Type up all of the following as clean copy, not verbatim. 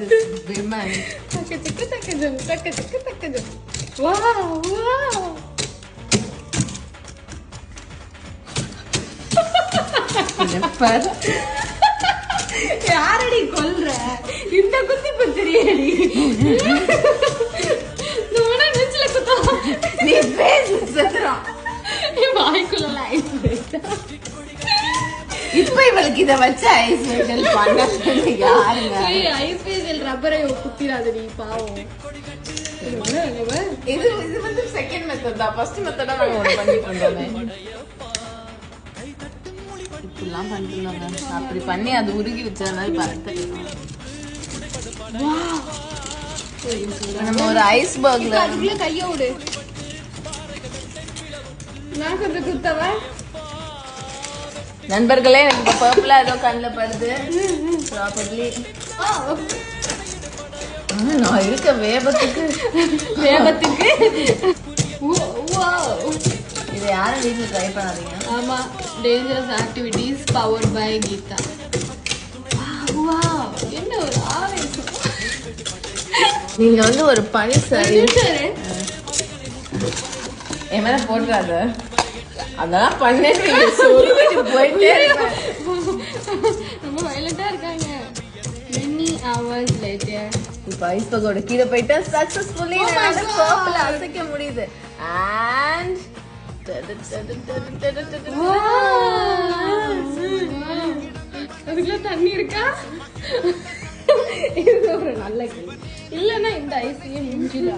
this women. Wow. யாரடி கொல்ற இந்த குத்தி பத்திரியடி நோனா நெஞ்சில குத்தா நீ பேசு சத்ரா நீ வாய்க்குள்ள ஐஸ் வைத்தா இப்ப இவளுக்கு இத வச்சு ஐஸ் வைக்கல் பண்ணது யாருங்க ஐஸ் ஃபேஷியல் ரப்பரை குத்திராதடி பாவம் இது வந்து செகண்ட் மெத்தட் தான் ஃபர்ஸ்ட் மெத்தடா நாங்க ஒன்னு பண்ணிட்டு இருந்தோமே இப்படிலாம் பண்ணிருந்தாங்க அப்படி பண்ணி அது உருகி வச்சதுனால பறந்துட்டோம் நம்ம ஒரு ஐஸ்பர்க்ல அதுக்குள்ள கைய விடு நான் கொஞ்சம் குத்தவா நண்பர்களே எனக்கு இப்ப பர்பிளா ஏதோ கண்ணுல படுது ப்ராபபிலி நான் இருக்க வேபத்துக்கு இது யாரும் வீட்டுல ட்ரை பண்ணாதீங்க ஆமா dangerous activities powered by Geetha என்ன ஒரு ஆவேசம் நீங்க வந்து ஒரு பனி சரி என் மேல போட்டுறாத அதெல்லாம் பண்ணிட்டு சொல்லிட்டு போயிட்டே ரொம்ப வயலண்டா இருக்காங்க many hours later இப்ப ஐஸ்பர்கோட கீழே போயிட்டா சக்சஸ்ஃபுல்லி என்னால பர்பிள் அசைக்க முடியுது and அதுக்குள்ள தண்ணி இருக்கா இது ஒரு நல்ல கேள்வி இல்லன்னா இந்த ஐஸையே மூஞ்சில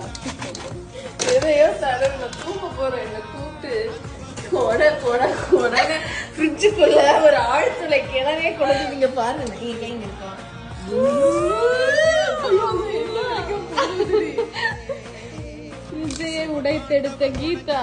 எதையோ சடன்ல தூக்க போறேன் என்ன கூப்பிட்டு கொடன்னு ஃப்ரிட்ஜுக்குள்ள ஒரு ஆழ்துளை கிணறே கொடுத்து நீங்க பாருங்க நீங்க எங்க இருக்கோம் இதையே உடைத்தெடுத்த கீதா